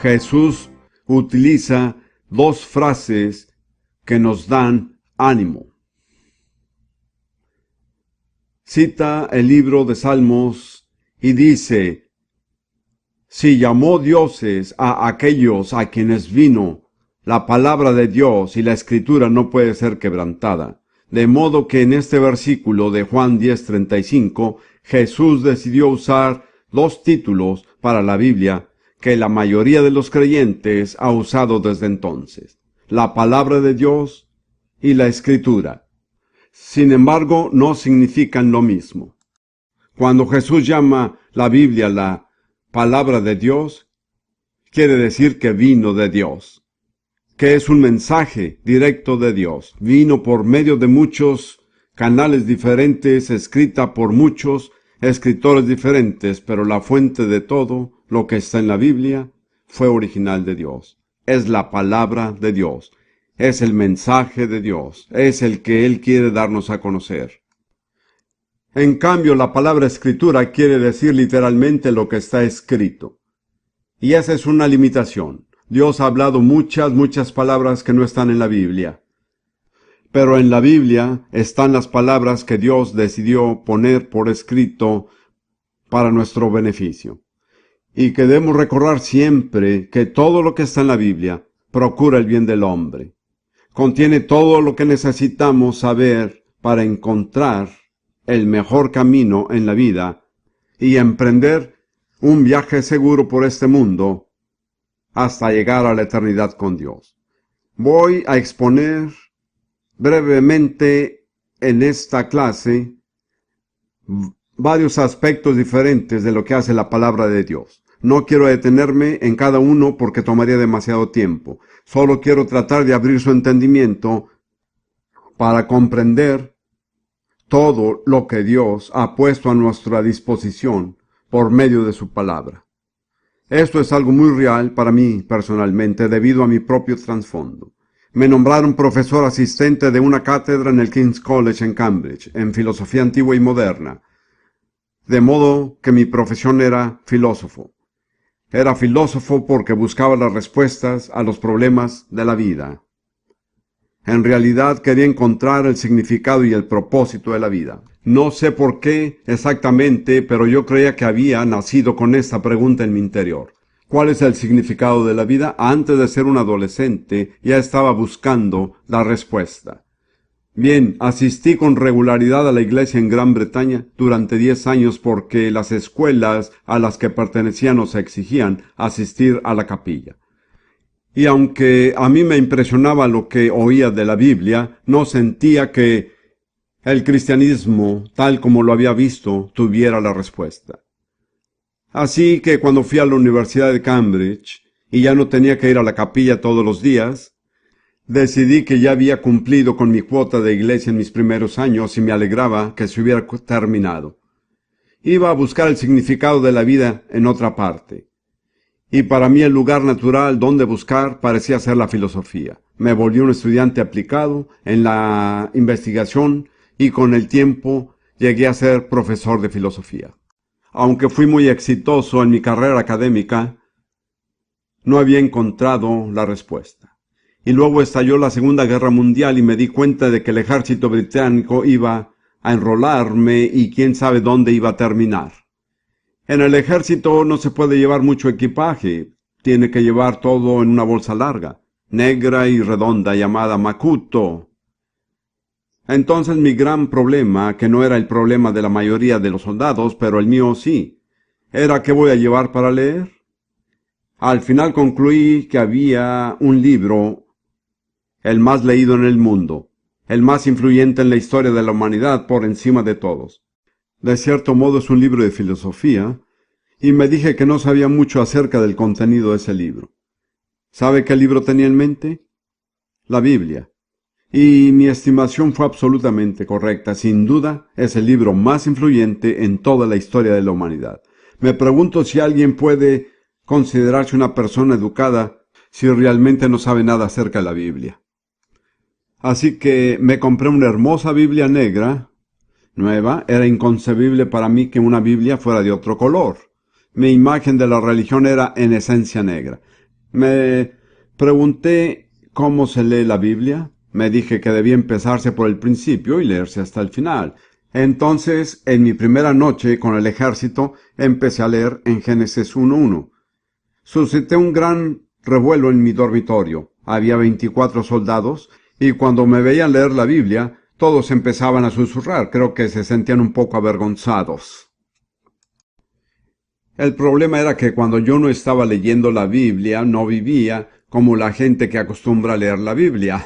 Jesús utiliza dos frases que nos dan ánimo. Cita el libro de Salmos y dice: si llamó dioses a aquellos a quienes vino, la palabra de Dios y la Escritura no puede ser quebrantada. De modo que en este versículo de Juan 10:35, Jesús decidió usar dos títulos para la Biblia que la mayoría de los creyentes ha usado desde entonces: la palabra de Dios y la Escritura. Sin embargo, no significan lo mismo. Cuando Jesús llama la Biblia la palabra de Dios, quiere decir que vino de Dios, que es un mensaje directo de Dios. Vino por medio de muchos canales diferentes, escrita por muchos escritores diferentes, pero la fuente de todo lo que está en la Biblia fue original de Dios. Es la palabra de Dios, es el mensaje de Dios, es el que Él quiere darnos a conocer. En cambio, la palabra escritura quiere decir literalmente lo que está escrito. Y esa es una limitación. Dios ha hablado muchas palabras que no están en la Biblia. Pero en la Biblia están las palabras que Dios decidió poner por escrito para nuestro beneficio. Y que debemos recordar siempre que todo lo que está en la Biblia procura el bien del hombre. Contiene todo lo que necesitamos saber para encontrar el mejor camino en la vida y emprender un viaje seguro por este mundo hasta llegar a la eternidad con Dios. Voy a exponer brevemente en esta clase varios aspectos diferentes de lo que hace la palabra de Dios. No quiero detenerme en cada uno porque tomaría demasiado tiempo. Solo quiero tratar de abrir su entendimiento para comprender todo lo que Dios ha puesto a nuestra disposición por medio de su palabra. Esto es algo muy real para mí personalmente debido a mi propio trasfondo. Me nombraron profesor asistente de una cátedra en el King's College en Cambridge, en filosofía antigua y moderna. De modo que mi profesión era filósofo. Era filósofo porque buscaba las respuestas a los problemas de la vida. En realidad quería encontrar el significado y el propósito de la vida. No sé por qué exactamente, pero yo creía que había nacido con esta pregunta en mi interior. ¿Cuál es el significado de la vida? Antes de ser un adolescente ya estaba buscando la respuesta. Bien, asistí con regularidad a la iglesia en Gran Bretaña durante 10 años porque las escuelas a las que pertenecía nos exigían asistir a la capilla. Y aunque a mí me impresionaba lo que oía de la Biblia, no sentía que el cristianismo, tal como lo había visto, tuviera la respuesta. Así que cuando fui a la Universidad de Cambridge y ya no tenía que ir a la capilla todos los días, decidí que ya había cumplido con mi cuota de iglesia en mis primeros años y me alegraba que se hubiera terminado. Iba a buscar el significado de la vida en otra parte. Y para mí el lugar natural donde buscar parecía ser la filosofía. Me volví un estudiante aplicado en la investigación y con el tiempo llegué a ser profesor de filosofía. Aunque fui muy exitoso en mi carrera académica, no había encontrado la respuesta. Y luego estalló la Segunda Guerra Mundial y me di cuenta de que el ejército británico iba a enrolarme y quién sabe dónde iba a terminar. En el ejército no se puede llevar mucho equipaje, tiene que llevar todo en una bolsa larga, negra y redonda llamada macuto. Entonces mi gran problema, que no era el problema de la mayoría de los soldados, pero el mío sí, era ¿qué voy a llevar para leer? Al final concluí que había un libro, el más leído en el mundo, el más influyente en la historia de la humanidad por encima de todos. De cierto modo es un libro de filosofía, y me dije que no sabía mucho acerca del contenido de ese libro. ¿Sabe qué libro tenía en mente? La Biblia. Y mi estimación fue absolutamente correcta. Sin duda, es el libro más influyente en toda la historia de la humanidad. Me pregunto si alguien puede considerarse una persona educada si realmente no sabe nada acerca de la Biblia. Así que me compré una hermosa Biblia negra, nueva. Era inconcebible para mí que una Biblia fuera de otro color. Mi imagen de la religión era en esencia negra. Me pregunté cómo se lee la Biblia. Me dije que debía empezarse por el principio y leerse hasta el final. Entonces, en mi primera noche con el ejército, empecé a leer en Génesis 1:1. Suscité un gran revuelo en mi dormitorio. Había 24 soldados, y cuando me veían leer la Biblia, todos empezaban a susurrar. Creo que se sentían un poco avergonzados. El problema era que cuando yo no estaba leyendo la Biblia, no vivía como la gente que acostumbra a leer la Biblia.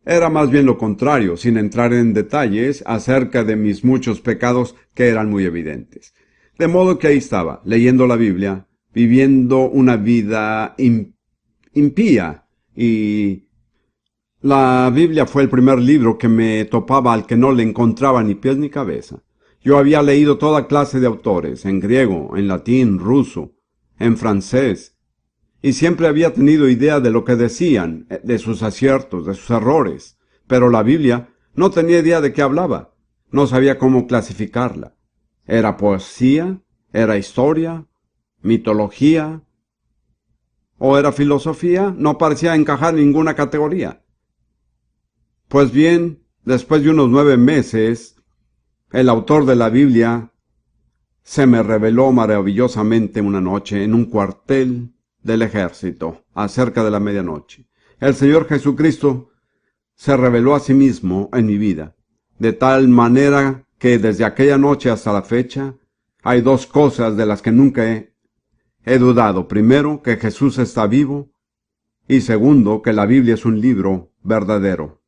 Era más bien lo contrario, sin entrar en detalles acerca de mis muchos pecados que eran muy evidentes. De modo que ahí estaba, leyendo la Biblia, viviendo una vida impía, y la Biblia fue el primer libro que me topaba al que no le encontraba ni pies ni cabeza. Yo había leído toda clase de autores, en griego, en latín, ruso, en francés, y siempre había tenido idea de lo que decían, de sus aciertos, de sus errores, pero la Biblia no tenía idea de qué hablaba, no sabía cómo clasificarla. ¿Era poesía? ¿Era historia? ¿Mitología? ¿O era filosofía? No parecía encajar en ninguna categoría. Pues bien, después de unos 9 meses, el autor de la Biblia se me reveló maravillosamente una noche en un cuartel del ejército, acerca de la medianoche. El Señor Jesucristo se reveló a sí mismo en mi vida, de tal manera que desde aquella noche hasta la fecha hay 2 cosas de las que nunca he dudado. Primero, que Jesús está vivo, y segundo, que la Biblia es un libro verdadero,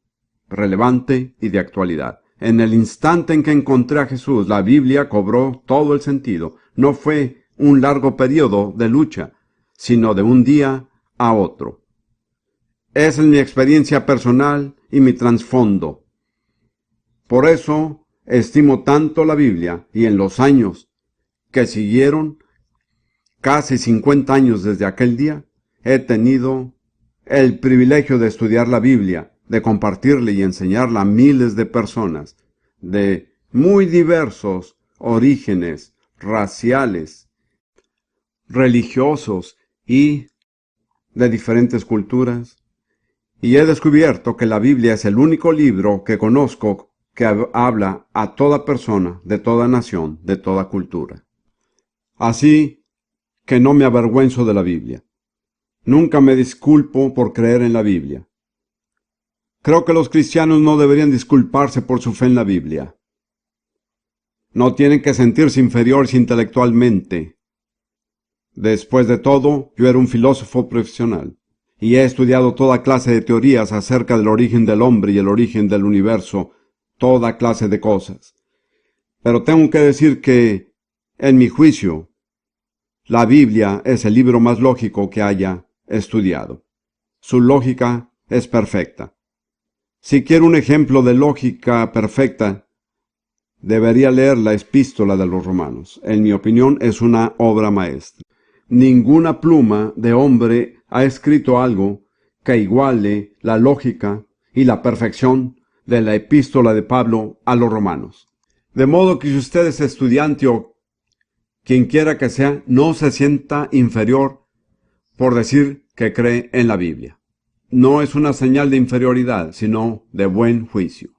relevante y de actualidad. En el instante en que encontré a Jesús, la Biblia cobró todo el sentido. No fue un largo periodo de lucha, sino de un día a otro. Esa es mi experiencia personal y mi trasfondo. Por eso estimo tanto la Biblia, y en los años que siguieron, casi 50 años desde aquel día, he tenido el privilegio de estudiar la Biblia, de compartirla y enseñarla a miles de personas, de muy diversos orígenes raciales, religiosos y de diferentes culturas. Y he descubierto que la Biblia es el único libro que conozco que habla a toda persona, de toda nación, de toda cultura. Así que no me avergüenzo de la Biblia. Nunca me disculpo por creer en la Biblia. Creo que los cristianos no deberían disculparse por su fe en la Biblia. No tienen que sentirse inferiores intelectualmente. Después de todo, yo era un filósofo profesional, y he estudiado toda clase de teorías acerca del origen del hombre y el origen del universo, toda clase de cosas. Pero tengo que decir que, en mi juicio, la Biblia es el libro más lógico que haya estudiado. Su lógica es perfecta. Si quiero un ejemplo de lógica perfecta, debería leer la Epístola de los Romanos. En mi opinión, es una obra maestra. Ninguna pluma de hombre ha escrito algo que iguale la lógica y la perfección de la Epístola de Pablo a los Romanos. De modo que si usted es estudiante o quien quiera que sea, no se sienta inferior por decir que cree en la Biblia. No es una señal de inferioridad, sino de buen juicio.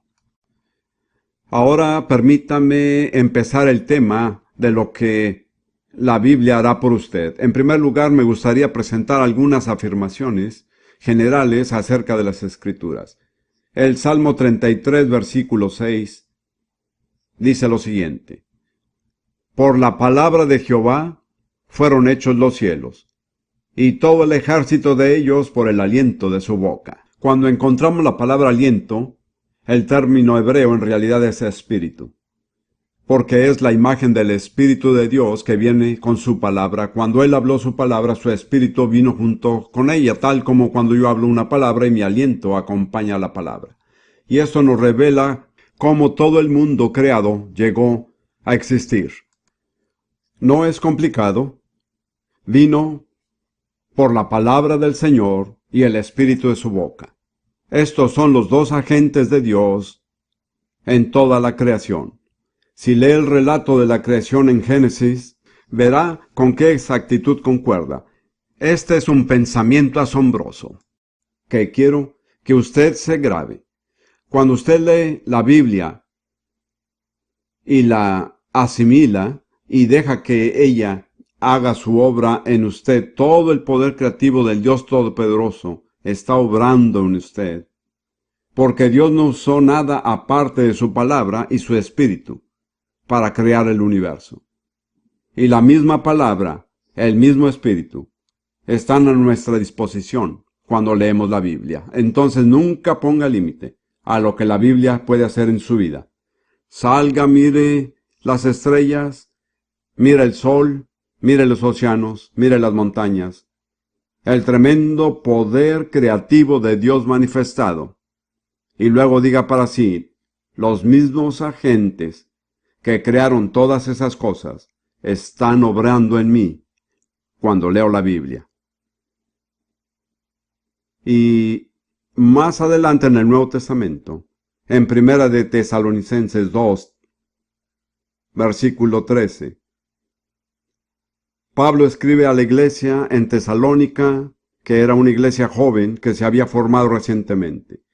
Ahora permítame empezar el tema de lo que la Biblia hará por usted. En primer lugar, me gustaría presentar algunas afirmaciones generales acerca de las Escrituras. El Salmo 33, versículo 6, dice lo siguiente: Por la palabra de Jehová fueron hechos los cielos, y todo el ejército de ellos por el aliento de su boca. Cuando encontramos la palabra aliento, el término hebreo en realidad es espíritu, porque es la imagen del Espíritu de Dios que viene con su palabra. Cuando Él habló su palabra, su espíritu vino junto con ella, tal como cuando yo hablo una palabra y mi aliento acompaña la palabra. Y esto nos revela cómo todo el mundo creado llegó a existir. No es complicado. Vino por la palabra del Señor y el espíritu de su boca. Estos son los 2 agentes de Dios en toda la creación. Si lee el relato de la creación en Génesis, verá con qué exactitud concuerda. Este es un pensamiento asombroso que quiero que usted se grabe. Cuando usted lee la Biblia y la asimila y deja que ella haga su obra en usted, todo el poder creativo del Dios Todopoderoso está obrando en usted. Porque Dios no usó nada aparte de su palabra y su espíritu para crear el universo. Y la misma palabra, el mismo espíritu, están a nuestra disposición cuando leemos la Biblia. Entonces nunca ponga límite a lo que la Biblia puede hacer en su vida. Salga, mire las estrellas, mire el sol, mire los océanos, mire las montañas. El tremendo poder creativo de Dios manifestado. Y luego diga para sí, los mismos agentes que crearon todas esas cosas están obrando en mí cuando leo la Biblia. Y más adelante en el Nuevo Testamento, en Primera de Tesalonicenses 2, versículo 13, Pablo escribe a la iglesia en Tesalónica, que era una iglesia joven que se había formado recientemente.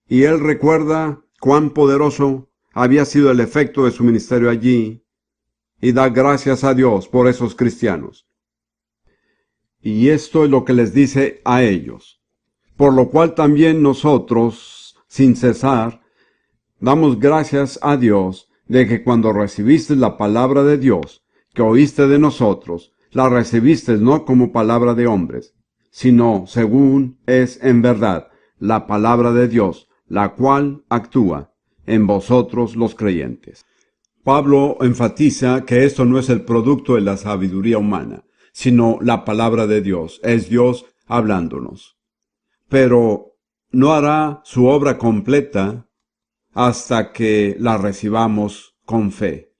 Y él recuerda cuán poderoso había sido el efecto de su ministerio allí, y da gracias a Dios por esos cristianos. Y esto es lo que les dice a ellos. Por lo cual también nosotros, sin cesar, damos gracias a Dios de que cuando recibiste la palabra de Dios, que oíste de nosotros, la recibiste no como palabra de hombres, sino según es en verdad la palabra de Dios, la cual actúa en vosotros los creyentes. Pablo enfatiza que esto no es el producto de la sabiduría humana, sino la palabra de Dios, es Dios hablándonos. Pero no hará su obra completa hasta que la recibamos con fe.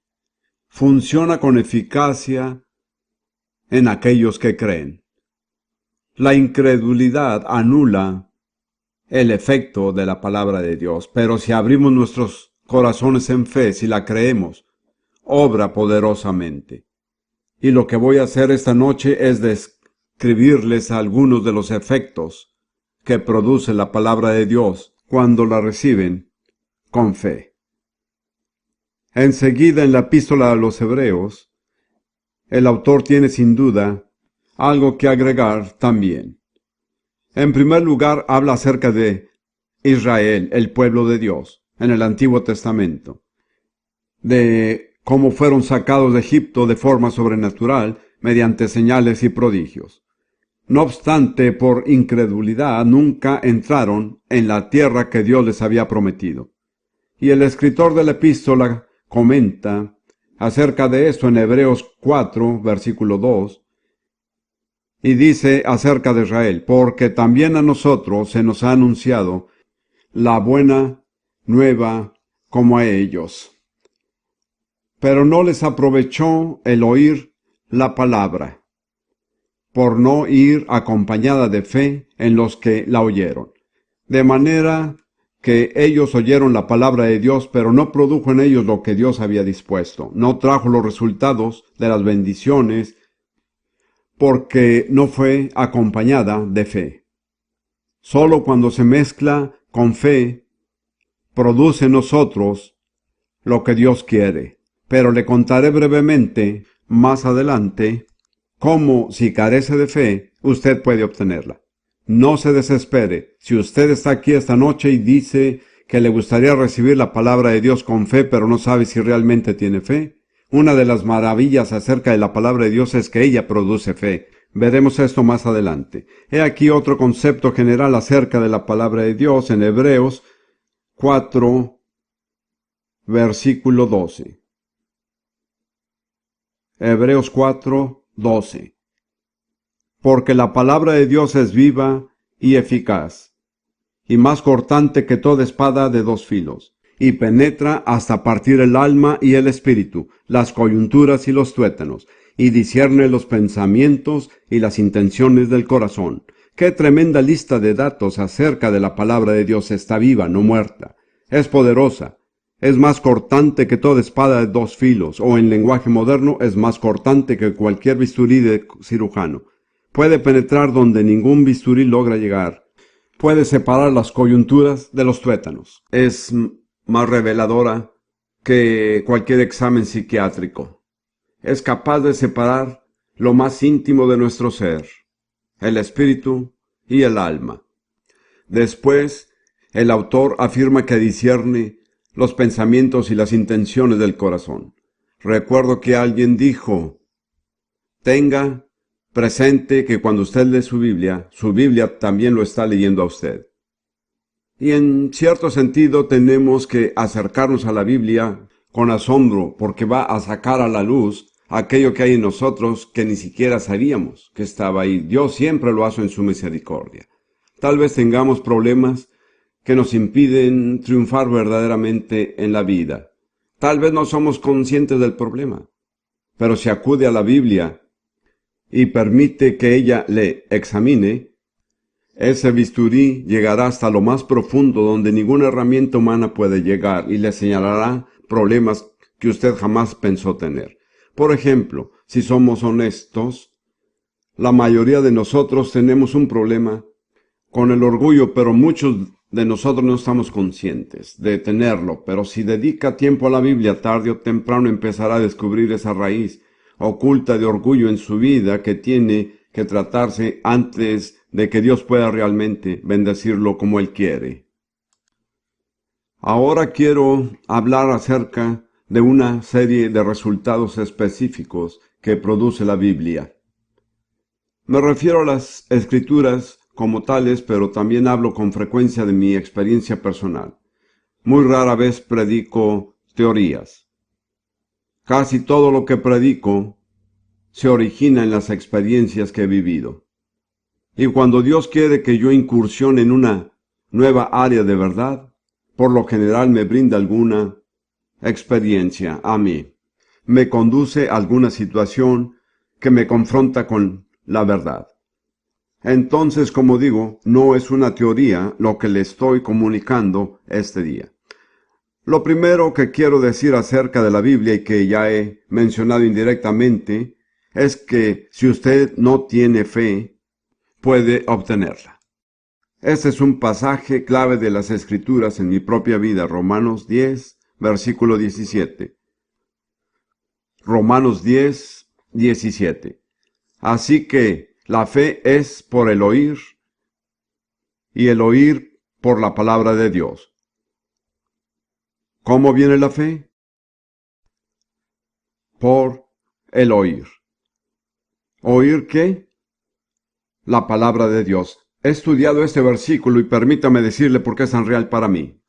Funciona con eficacia en aquellos que creen. La incredulidad anula el efecto de la palabra de Dios, pero si abrimos nuestros corazones en fe, si la creemos, obra poderosamente. Y lo que voy a hacer esta noche es describirles algunos de los efectos que produce la palabra de Dios cuando la reciben con fe. Enseguida en la epístola a los Hebreos, el autor tiene sin duda algo que agregar también. En primer lugar, habla acerca de Israel, el pueblo de Dios, en el Antiguo Testamento, de cómo fueron sacados de Egipto de forma sobrenatural mediante señales y prodigios. No obstante, por incredulidad nunca entraron en la tierra que Dios les había prometido. Y el escritor de la epístola comenta acerca de esto en Hebreos 4, versículo 2, y dice acerca de Israel, porque también a nosotros se nos ha anunciado la buena nueva como a ellos. Pero no les aprovechó el oír la palabra, por no ir acompañada de fe en los que la oyeron. De manera que ellos oyeron la palabra de Dios, pero no produjo en ellos lo que Dios había dispuesto. No trajo los resultados de las bendiciones, porque no fue acompañada de fe. Solo cuando se mezcla con fe, produce en nosotros lo que Dios quiere. Pero le contaré brevemente, más adelante, cómo, si carece de fe, usted puede obtenerla. No se desespere. Si usted está aquí esta noche y dice que le gustaría recibir la palabra de Dios con fe, pero no sabe si realmente tiene fe, una de las maravillas acerca de la palabra de Dios es que ella produce fe. Veremos esto más adelante. He aquí otro concepto general acerca de la palabra de Dios en Hebreos 4, versículo 12. Hebreos 4, 12. Porque la palabra de Dios es viva y eficaz, y más cortante que toda espada de dos filos, y penetra hasta partir el alma y el espíritu, las coyunturas y los tuétanos, y discierne los pensamientos y las intenciones del corazón. Qué tremenda lista de datos acerca de la palabra de Dios. Está viva, no muerta. Es poderosa. Es más cortante que toda espada de dos filos, o en lenguaje moderno, es más cortante que cualquier bisturí de cirujano. Puede penetrar donde ningún bisturí logra llegar. Puede separar las coyunturas de los tuétanos. Es más reveladora que cualquier examen psiquiátrico. Es capaz de separar lo más íntimo de nuestro ser, el espíritu y el alma. Después, el autor afirma que discierne los pensamientos y las intenciones del corazón. Recuerdo que alguien dijo: tenga presente que cuando usted lee su Biblia también lo está leyendo a usted. Y en cierto sentido tenemos que acercarnos a la Biblia con asombro, porque va a sacar a la luz aquello que hay en nosotros que ni siquiera sabíamos que estaba ahí. Dios siempre lo hace en su misericordia. Tal vez tengamos problemas que nos impiden triunfar verdaderamente en la vida. Tal vez no somos conscientes del problema, pero si acude a la Biblia y permite que ella le examine, ese bisturí llegará hasta lo más profundo donde ninguna herramienta humana puede llegar y le señalará problemas que usted jamás pensó tener. Por ejemplo, si somos honestos, la mayoría de nosotros tenemos un problema con el orgullo, pero muchos de nosotros no estamos conscientes de tenerlo. Pero si dedica tiempo a la Biblia, tarde o temprano empezará a descubrir esa raíz oculta de orgullo en su vida que tiene que tratarse antes de que Dios pueda realmente bendecirlo como Él quiere. Ahora quiero hablar acerca de una serie de resultados específicos que produce la Biblia. Me refiero a las Escrituras como tales, pero también hablo con frecuencia de mi experiencia personal. Muy rara vez predico teorías. Casi todo lo que predico se origina en las experiencias que he vivido. Y cuando Dios quiere que yo incursione en una nueva área de verdad, por lo general me brinda alguna experiencia a mí. Me conduce a alguna situación que me confronta con la verdad. Entonces, como digo, no es una teoría lo que le estoy comunicando este día. Lo primero que quiero decir acerca de la Biblia y que ya he mencionado indirectamente es que si usted no tiene fe, puede obtenerla. Este es un pasaje clave de las Escrituras en mi propia vida, Romanos 10, versículo 17. Romanos 10, 17. Así que la fe es por el oír, y el oír por la palabra de Dios. ¿Cómo viene la fe? Por el oír. ¿Oír qué? La palabra de Dios. He estudiado este versículo y permítame decirle por qué es tan real para mí.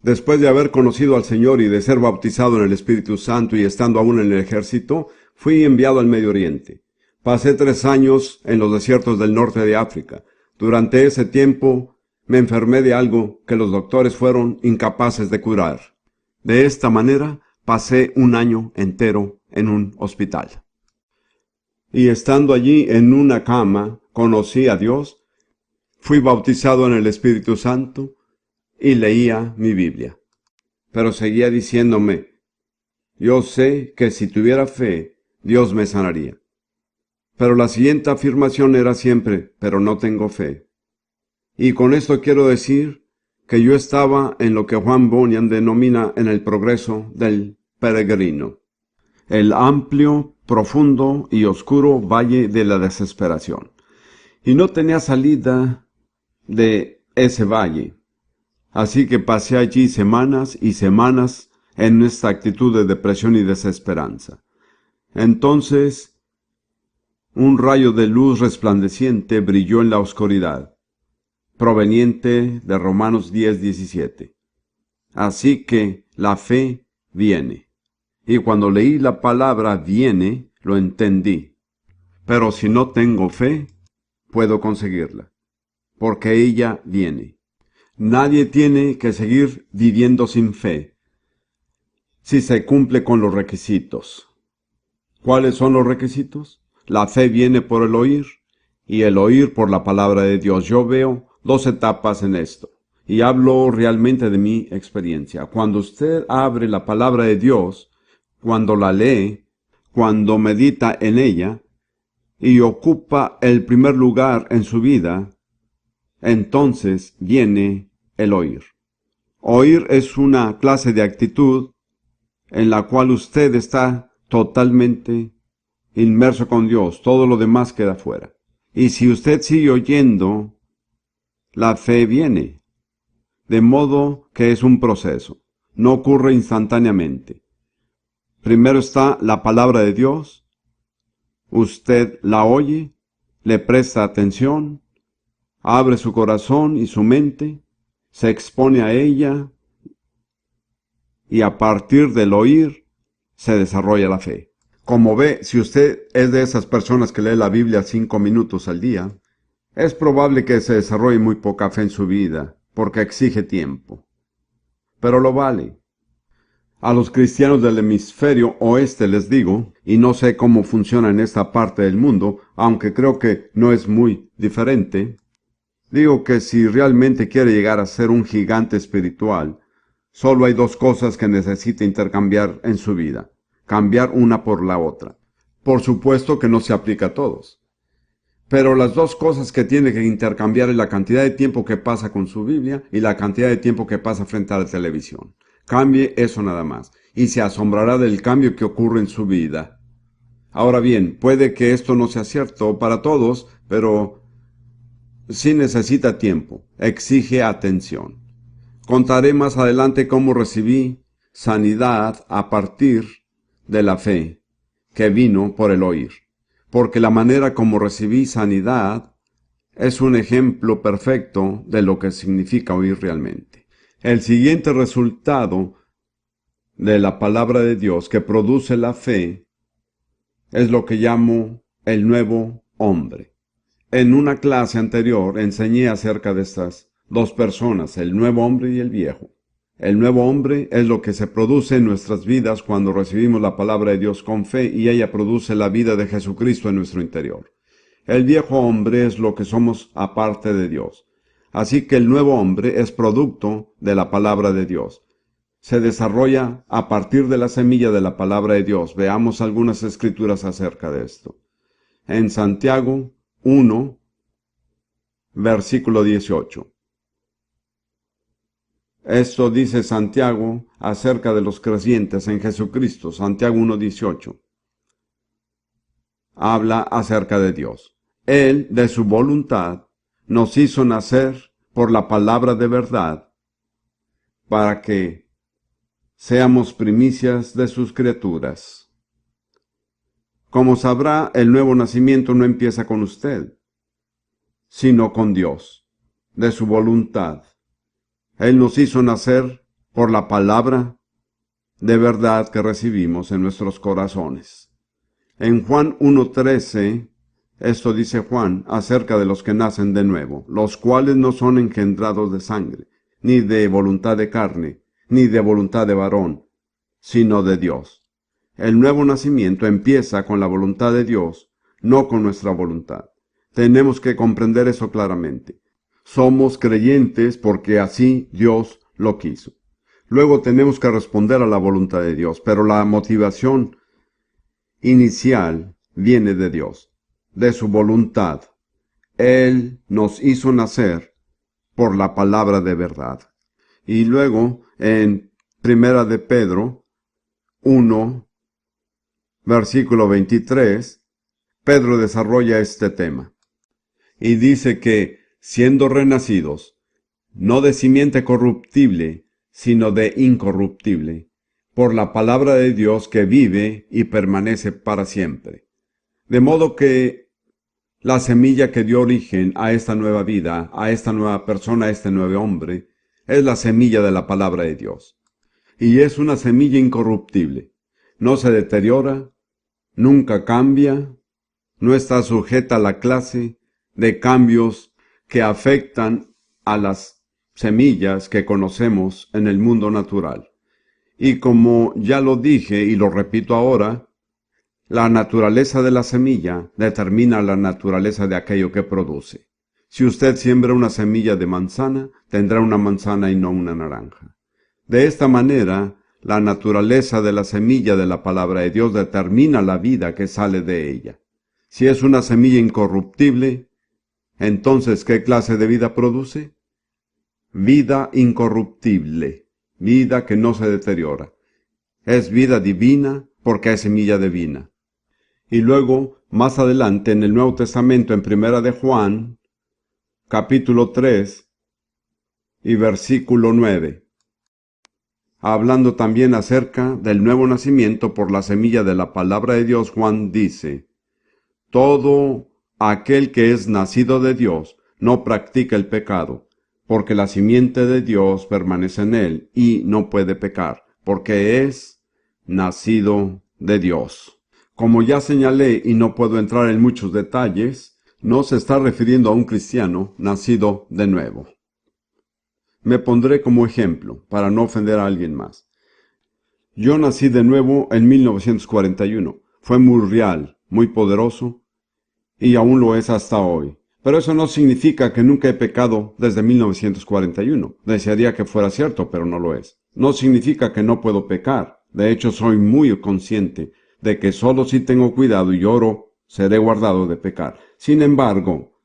Después de haber conocido al Señor y de ser bautizado en el Espíritu Santo y estando aún en el ejército, fui enviado al Medio Oriente. Pasé 3 años en los desiertos del norte de África. Durante ese tiempo me enfermé de algo que los doctores fueron incapaces de curar. De esta manera pasé 1 año entero en un hospital. Y estando allí en una cama, conocí a Dios, fui bautizado en el Espíritu Santo y leía mi Biblia. Pero seguía diciéndome: yo sé que si tuviera fe, Dios me sanaría. Pero la siguiente afirmación era siempre: pero no tengo fe. Y con esto quiero decir que yo estaba en lo que Juan Bunyan denomina en el progreso del peregrino, el amplio, profundo y oscuro valle de la desesperación. Y no tenía salida de ese valle. Así que pasé allí semanas y semanas en esta actitud de depresión y desesperanza. Entonces, un rayo de luz resplandeciente brilló en la oscuridad, proveniente de Romanos 10:17. Así que la fe viene. Y cuando leí la palabra viene, lo entendí. Pero si no tengo fe, puedo conseguirla, porque ella viene. Nadie tiene que seguir viviendo sin fe, si se cumple con los requisitos. ¿Cuáles son los requisitos? La fe viene por el oír, y el oír por la palabra de Dios. Yo veo 2 etapas en esto, y hablo realmente de mi experiencia. Cuando usted abre la palabra de Dios, cuando la lee, cuando medita en ella, y ocupa el primer lugar en su vida, entonces viene el oír. Oír es una clase de actitud en la cual usted está totalmente inmerso con Dios, todo lo demás queda fuera. Y si usted sigue oyendo, la fe viene, de modo que es un proceso, no ocurre instantáneamente. Primero está la palabra de Dios, usted la oye, le presta atención, abre su corazón y su mente, se expone a ella, y a partir del oír se desarrolla la fe. Como ve, si usted es de esas personas que lee la Biblia 5 minutos al día, es probable que se desarrolle muy poca fe en su vida, porque exige tiempo. Pero lo vale. A los cristianos del hemisferio oeste les digo, y no sé cómo funciona en esta parte del mundo, aunque creo que no es muy diferente, digo que si realmente quiere llegar a ser un gigante espiritual, solo hay dos cosas que necesita intercambiar en su vida. Cambiar una por la otra. Por supuesto que no se aplica a todos. Pero las dos cosas que tiene que intercambiar es la cantidad de tiempo que pasa con su Biblia y la cantidad de tiempo que pasa frente a la televisión. Cambie eso nada más, y se asombrará del cambio que ocurre en su vida. Ahora bien, puede que esto no sea cierto para todos, pero sí necesita tiempo, exige atención. Contaré más adelante cómo recibí sanidad a partir de la fe que vino por el oír, porque la manera como recibí sanidad es un ejemplo perfecto de lo que significa oír realmente. El siguiente resultado de la palabra de Dios que produce la fe es lo que llamo el nuevo hombre. En una clase anterior enseñé acerca de estas dos personas, el nuevo hombre y el viejo. El nuevo hombre es lo que se produce en nuestras vidas cuando recibimos la palabra de Dios con fe y ella produce la vida de Jesucristo en nuestro interior. El viejo hombre es lo que somos aparte de Dios. Así que el nuevo hombre es producto de la palabra de Dios. Se desarrolla a partir de la semilla de la palabra de Dios. Veamos algunas escrituras acerca de esto. En Santiago 1, versículo 18. Esto dice Santiago acerca de los creyentes en Jesucristo. Santiago 1:18. Habla acerca de Dios. Él, de su voluntad, nos hizo nacer por la palabra de verdad, para que seamos primicias de sus criaturas. Como sabrá, el nuevo nacimiento no empieza con usted, sino con Dios, de su voluntad. Él nos hizo nacer por la palabra de verdad que recibimos en nuestros corazones. En Juan 1:13, esto dice Juan acerca de los que nacen de nuevo, los cuales no son engendrados de sangre, ni de voluntad de carne, ni de voluntad de varón, sino de Dios. El nuevo nacimiento empieza con la voluntad de Dios, no con nuestra voluntad. Tenemos que comprender eso claramente. Somos creyentes porque así Dios lo quiso. Luego tenemos que responder a la voluntad de Dios, pero la motivación inicial viene de Dios, de su voluntad. Él nos hizo nacer por la palabra de verdad. Y luego, en Primera de Pedro 1, versículo 23, Pedro desarrolla este tema. Y dice que, siendo renacidos, no de simiente corruptible, sino de incorruptible, por la palabra de Dios que vive y permanece para siempre. De modo que la semilla que dio origen a esta nueva vida, a esta nueva persona, a este nuevo hombre, es la semilla de la palabra de Dios. Y es una semilla incorruptible. No se deteriora, nunca cambia, no está sujeta a la clase de cambios que afectan a las semillas que conocemos en el mundo natural. Y como ya lo dije y lo repito ahora, la naturaleza de la semilla determina la naturaleza de aquello que produce. Si usted siembra una semilla de manzana, tendrá una manzana y no una naranja. De esta manera, la naturaleza de la semilla de la palabra de Dios determina la vida que sale de ella. Si es una semilla incorruptible, entonces ¿qué clase de vida produce? Vida incorruptible, vida que no se deteriora. Es vida divina porque es semilla divina. Y luego, más adelante en el Nuevo Testamento, en Primera de Juan, capítulo 3 y versículo 9, hablando también acerca del nuevo nacimiento por la semilla de la palabra de Dios, Juan dice: todo aquel que es nacido de Dios no practica el pecado, porque la simiente de Dios permanece en él y no puede pecar, porque es nacido de Dios. Como ya señalé y no puedo entrar en muchos detalles, no se está refiriendo a un cristiano nacido de nuevo. Me pondré como ejemplo, para no ofender a alguien más. Yo nací de nuevo en 1941. Fue muy real, muy poderoso, y aún lo es hasta hoy. Pero eso no significa que nunca he pecado desde 1941. Desearía que fuera cierto, pero no lo es. No significa que no puedo pecar. De hecho, soy muy consciente de que solo si tengo cuidado y oro, seré guardado de pecar. Sin embargo,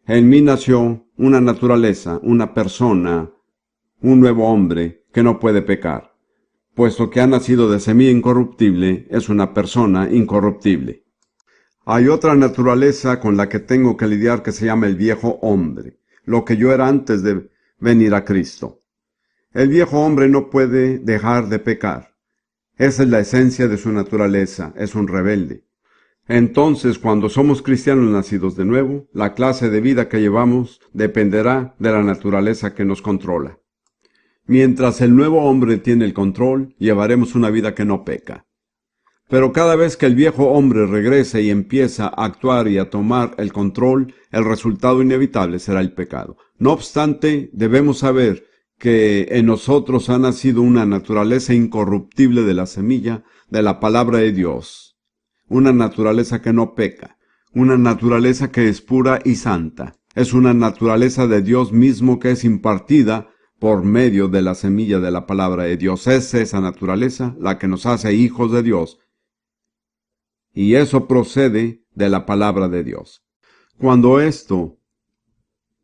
en mí nació una naturaleza, una persona, un nuevo hombre que no puede pecar. Puesto que ha nacido de semilla incorruptible, es una persona incorruptible. Hay otra naturaleza con la que tengo que lidiar que se llama el viejo hombre, lo que yo era antes de venir a Cristo. El viejo hombre no puede dejar de pecar. Esa es la esencia de su naturaleza, es un rebelde. Entonces, cuando somos cristianos nacidos de nuevo, la clase de vida que llevamos dependerá de la naturaleza que nos controla. Mientras el nuevo hombre tiene el control, llevaremos una vida que no peca. Pero cada vez que el viejo hombre regrese y empieza a actuar y a tomar el control, el resultado inevitable será el pecado. No obstante, debemos saber que en nosotros ha nacido una naturaleza incorruptible de la semilla de la palabra de Dios. Una naturaleza que no peca. Una naturaleza que es pura y santa. Es una naturaleza de Dios mismo que es impartida por medio de la semilla de la palabra de Dios. Es esa naturaleza la que nos hace hijos de Dios. Y eso procede de la palabra de Dios. Cuando esto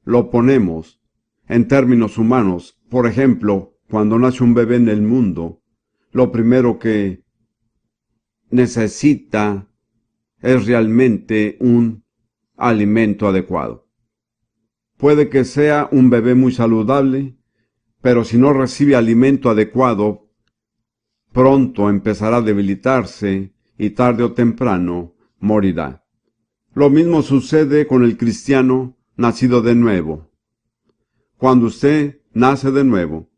lo ponemos en términos humanos, por ejemplo, cuando nace un bebé en el mundo, lo primero que necesita es realmente un alimento adecuado. Puede que sea un bebé muy saludable, pero si no recibe alimento adecuado, pronto empezará a debilitarse y tarde o temprano morirá. Lo mismo sucede con el cristiano nacido de nuevo. Cuando usted nace de nuevo,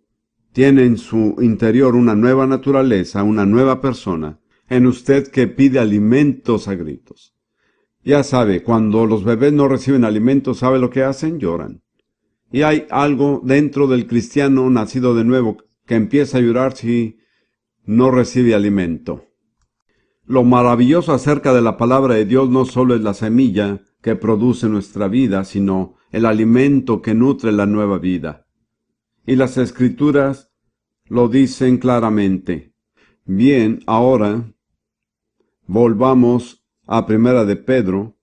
tiene en su interior una nueva naturaleza, una nueva persona, en usted que pide alimentos a gritos. Ya sabe, cuando los bebés no reciben alimentos, ¿sabe lo que hacen? Lloran. Y hay algo dentro del cristiano nacido de nuevo que empieza a llorar si no recibe alimento. Lo maravilloso acerca de la palabra de Dios no solo es la semilla que produce nuestra vida, sino el alimento que nutre la nueva vida. Y las Escrituras lo dicen claramente. Bien, ahora volvamos a Primera de Pedro.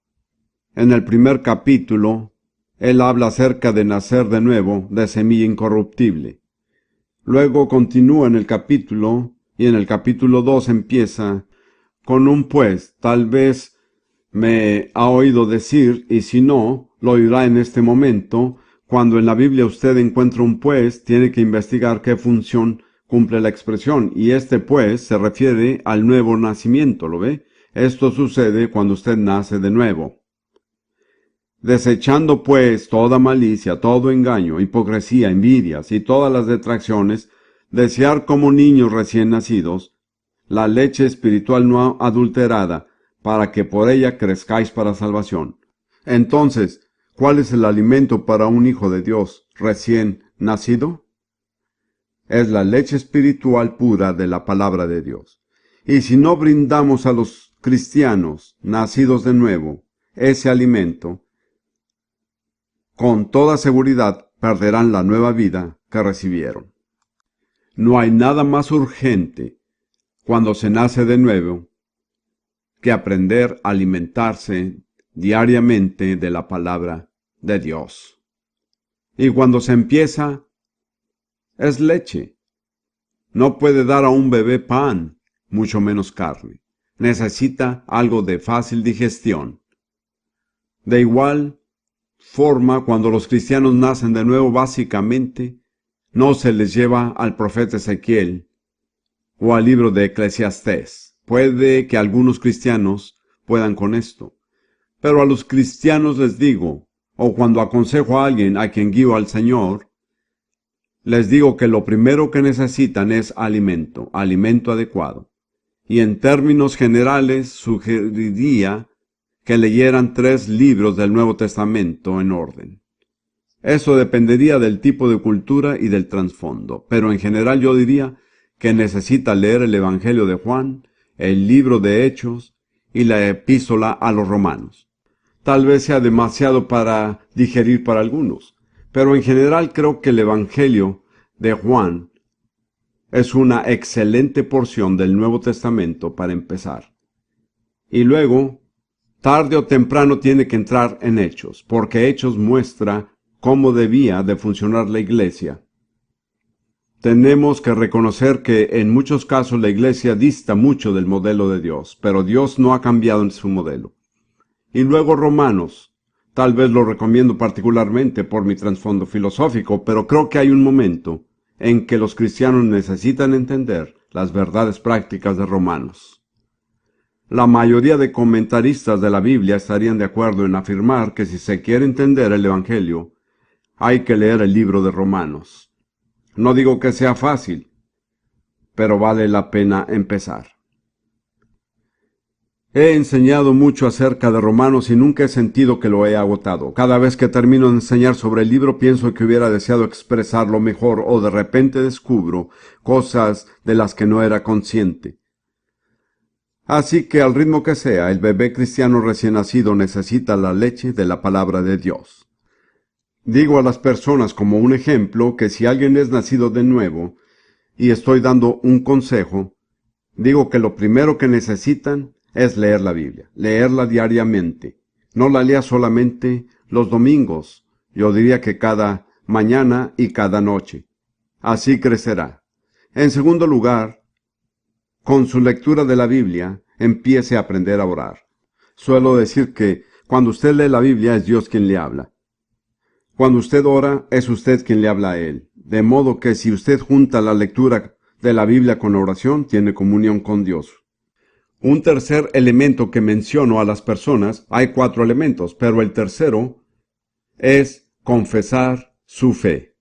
En el primer capítulo, él habla acerca de nacer de nuevo, de semilla incorruptible. Luego continúa en el capítulo, y en el capítulo 2 empieza con un pues. Tal vez me ha oído decir, y si no, lo oirá en este momento. Cuando en la Biblia usted encuentra un pues, tiene que investigar qué función cumple la expresión, y este pues se refiere al nuevo nacimiento, ¿lo ve? Esto sucede cuando usted nace de nuevo. Desechando pues toda malicia, todo engaño, hipocresía, envidias y todas las detracciones, desear como niños recién nacidos la leche espiritual no adulterada, para que por ella crezcáis para salvación. Entonces, ¿cuál es el alimento para un hijo de Dios recién nacido? Es la leche espiritual pura de la palabra de Dios. Y si no brindamos a los cristianos nacidos de nuevo ese alimento, con toda seguridad perderán la nueva vida que recibieron. No hay nada más urgente cuando se nace de nuevo que aprender a alimentarse diariamente de la palabra de Dios. Y cuando se empieza, es leche. No puede dar a un bebé pan, mucho menos carne. Necesita algo de fácil digestión. De igual forma, cuando los cristianos nacen de nuevo, básicamente, no se les lleva al profeta Ezequiel o al libro de Eclesiastés. Puede que algunos cristianos puedan con esto, pero a los cristianos les digo, o cuando aconsejo a alguien a quien guío al Señor, les digo que lo primero que necesitan es alimento adecuado. Y en términos generales sugeriría que leyeran 3 libros del Nuevo Testamento en orden. Eso dependería del tipo de cultura y del trasfondo, pero en general yo diría que necesita leer el Evangelio de Juan, el libro de Hechos y la epístola a los Romanos. Tal vez sea demasiado para digerir para algunos, pero en general creo que el Evangelio de Juan es una excelente porción del Nuevo Testamento para empezar. Y luego, tarde o temprano tiene que entrar en Hechos, porque Hechos muestra cómo debía de funcionar la iglesia. Tenemos que reconocer que en muchos casos la iglesia dista mucho del modelo de Dios, pero Dios no ha cambiado en su modelo. Y luego Romanos, tal vez lo recomiendo particularmente por mi trasfondo filosófico, pero creo que hay un momento en que los cristianos necesitan entender las verdades prácticas de Romanos. La mayoría de comentaristas de la Biblia estarían de acuerdo en afirmar que si se quiere entender el Evangelio, hay que leer el libro de Romanos. No digo que sea fácil, pero vale la pena empezar. He enseñado mucho acerca de Romanos y nunca he sentido que lo he agotado. Cada vez que termino de enseñar sobre el libro pienso que hubiera deseado expresarlo mejor o de repente descubro cosas de las que no era consciente. Así que al ritmo que sea, el bebé cristiano recién nacido necesita la leche de la palabra de Dios. Digo a las personas como un ejemplo que si alguien es nacido de nuevo y estoy dando un consejo, digo que lo primero que necesitan es leer la Biblia, leerla diariamente. No la lea solamente los domingos, yo diría que cada mañana y cada noche. Así crecerá. En segundo lugar, con su lectura de la Biblia, empiece a aprender a orar. Suelo decir que cuando usted lee la Biblia es Dios quien le habla. Cuando usted ora, es usted quien le habla a Él. De modo que si usted junta la lectura de la Biblia con la oración, tiene comunión con Dios. Un tercer elemento que menciono a las personas, hay 4 elementos, pero el tercero es confesar su fe.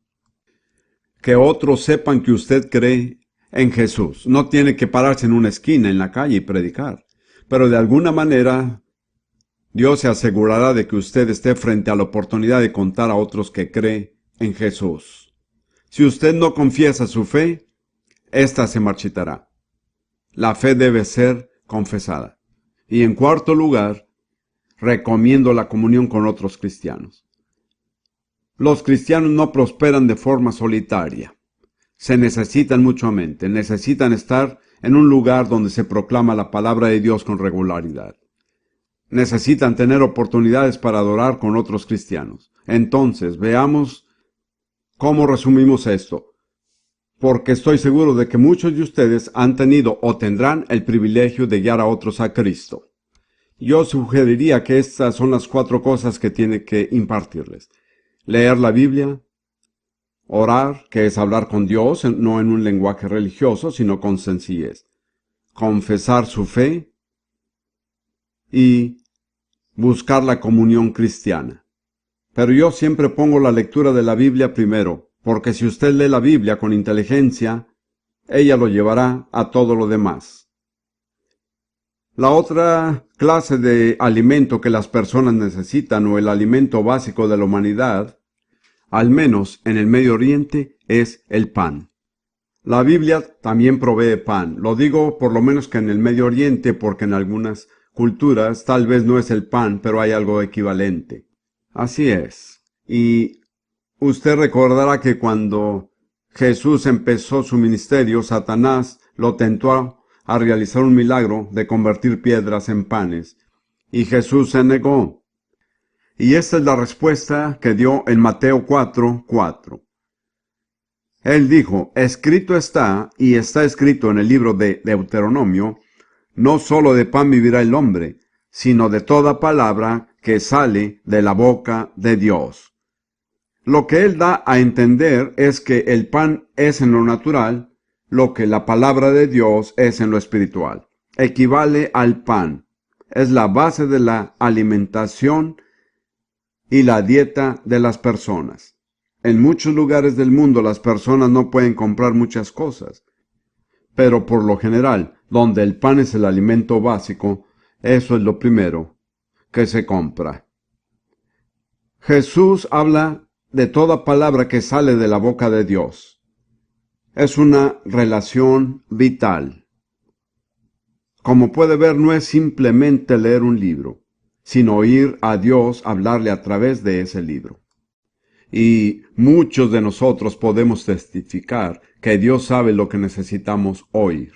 Que otros sepan que usted cree en Jesús. No tiene que pararse en una esquina en la calle y predicar, pero de alguna manera Dios se asegurará de que usted esté frente a la oportunidad de contar a otros que cree en Jesús. Si usted no confiesa su fe, ésta se marchitará. La fe debe ser confesada. Y en cuarto lugar, recomiendo la comunión con otros cristianos. Los cristianos no prosperan de forma solitaria. Se necesitan mutuamente, necesitan estar en un lugar donde se proclama la palabra de Dios con regularidad. Necesitan tener oportunidades para adorar con otros cristianos. Entonces, veamos cómo resumimos esto. Porque estoy seguro de que muchos de ustedes han tenido o tendrán el privilegio de guiar a otros a Cristo. Yo sugeriría que estas son las 4 cosas que tiene que impartirles. Leer la Biblia, orar, que es hablar con Dios, no en un lenguaje religioso, sino con sencillez. Confesar su fe y buscar la comunión cristiana. Pero yo siempre pongo la lectura de la Biblia primero, porque si usted lee la Biblia con inteligencia, ella lo llevará a todo lo demás. La otra clase de alimento que las personas necesitan, o el alimento básico de la humanidad, al menos en el Medio Oriente, es el pan. La Biblia también provee pan. Lo digo por lo menos que en el Medio Oriente, porque en algunas culturas tal vez no es el pan, pero hay algo equivalente. Así es. Y usted recordará que cuando Jesús empezó su ministerio, Satanás lo tentó a realizar un milagro de convertir piedras en panes, y Jesús se negó. Y esta es la respuesta que dio en Mateo 4:4. Él dijo, escrito está, y está escrito en el libro de Deuteronomio, no solo de pan vivirá el hombre, sino de toda palabra que sale de la boca de Dios. Lo que él da a entender es que el pan es en lo natural, lo que la palabra de Dios es en lo espiritual. Equivale al pan. Es la base de la alimentación y la dieta de las personas. En muchos lugares del mundo las personas no pueden comprar muchas cosas, pero por lo general, donde el pan es el alimento básico, eso es lo primero que se compra. Jesús habla de toda palabra que sale de la boca de Dios. Es una relación vital. Como puede ver, no es simplemente leer un libro, sino oír a Dios hablarle a través de ese libro. Y muchos de nosotros podemos testificar que Dios sabe lo que necesitamos oír.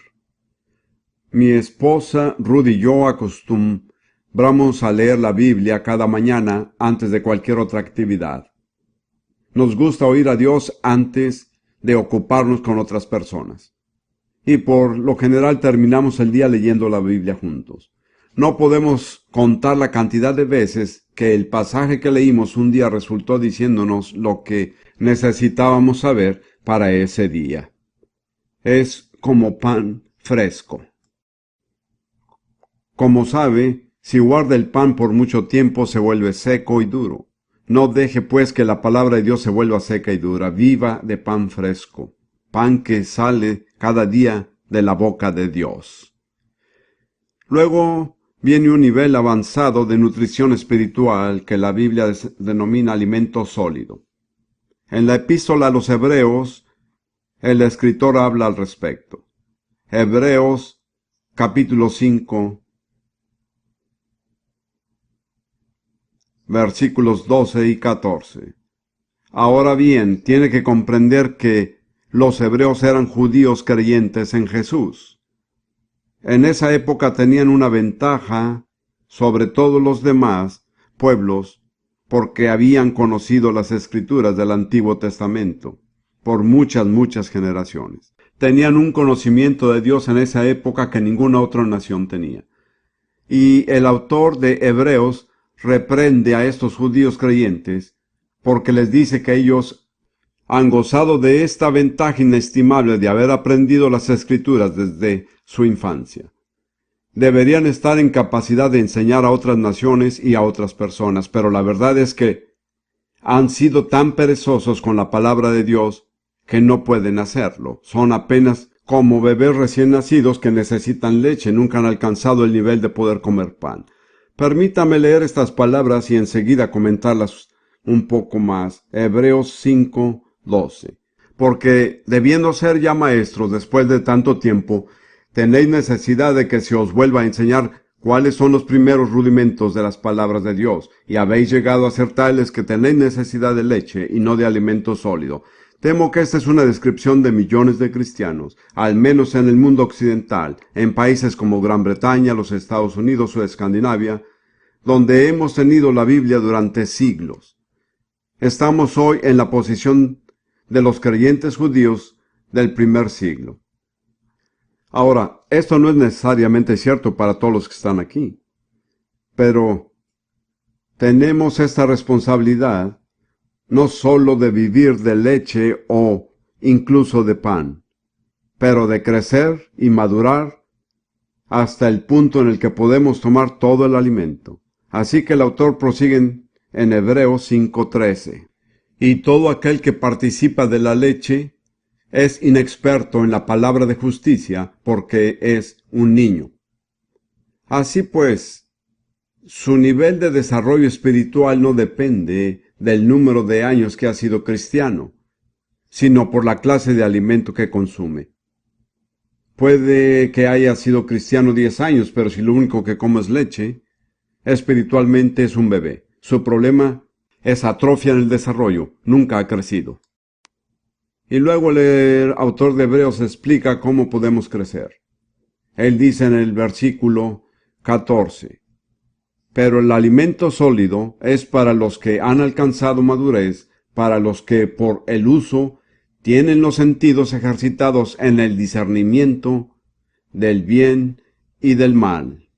Mi esposa Ruth y yo acostumbramos a leer la Biblia cada mañana antes de cualquier otra actividad. Nos gusta oír a Dios antes de ocuparnos con otras personas. Y por lo general terminamos el día leyendo la Biblia juntos. No podemos contar la cantidad de veces que el pasaje que leímos un día resultó diciéndonos lo que necesitábamos saber para ese día. Es como pan fresco. Como sabe, si guarda el pan por mucho tiempo se vuelve seco y duro. No deje pues que la palabra de Dios se vuelva seca y dura. Viva de pan fresco, pan que sale cada día de la boca de Dios. Luego viene un nivel avanzado de nutrición espiritual que la Biblia denomina alimento sólido. En la epístola a los Hebreos, el escritor habla al respecto. Hebreos capítulo 5, versículos 12 y 14. Ahora bien, tiene que comprender que los hebreos eran judíos creyentes en Jesús. En esa época tenían una ventaja sobre todos los demás pueblos porque habían conocido las escrituras del Antiguo Testamento por muchas generaciones. Tenían un conocimiento de Dios en esa época que ninguna otra nación tenía. Y el autor de Hebreos reprende a estos judíos creyentes porque les dice que ellos han gozado de esta ventaja inestimable de haber aprendido las Escrituras desde su infancia. Deberían estar en capacidad de enseñar a otras naciones y a otras personas, pero la verdad es que han sido tan perezosos con la palabra de Dios que no pueden hacerlo. Son apenas como bebés recién nacidos que necesitan leche, nunca han alcanzado el nivel de poder comer pan. Permítame leer estas palabras y enseguida comentarlas un poco más. Hebreos 5:12. Porque debiendo ser ya maestros después de tanto tiempo, tenéis necesidad de que se os vuelva a enseñar cuáles son los primeros rudimentos de las palabras de Dios, y habéis llegado a ser tales que tenéis necesidad de leche y no de alimento sólido. Temo que esta es una descripción de millones de cristianos, al menos en el mundo occidental, en países como Gran Bretaña, los Estados Unidos o Escandinavia, donde hemos tenido la Biblia durante siglos. Estamos hoy en la posición de los creyentes judíos del primer siglo. Ahora, esto no es necesariamente cierto para todos los que están aquí, pero tenemos esta responsabilidad no sólo de vivir de leche o incluso de pan, pero de crecer y madurar hasta el punto en el que podemos tomar todo el alimento. Así que el autor prosigue en Hebreos 5:13. Y todo aquel que participa de la leche es inexperto en la palabra de justicia porque es un niño. Así pues, su nivel de desarrollo espiritual no depende del número de años que ha sido cristiano, sino por la clase de alimento que consume. Puede que haya sido cristiano 10 años, pero si lo único que come es leche, espiritualmente es un bebé. Su problema es atrofia en el desarrollo, nunca ha crecido. Y luego el autor de Hebreos explica cómo podemos crecer. Él dice en el versículo 14, pero el alimento sólido es para los que han alcanzado madurez, para los que por el uso tienen los sentidos ejercitados en el discernimiento del bien y del mal.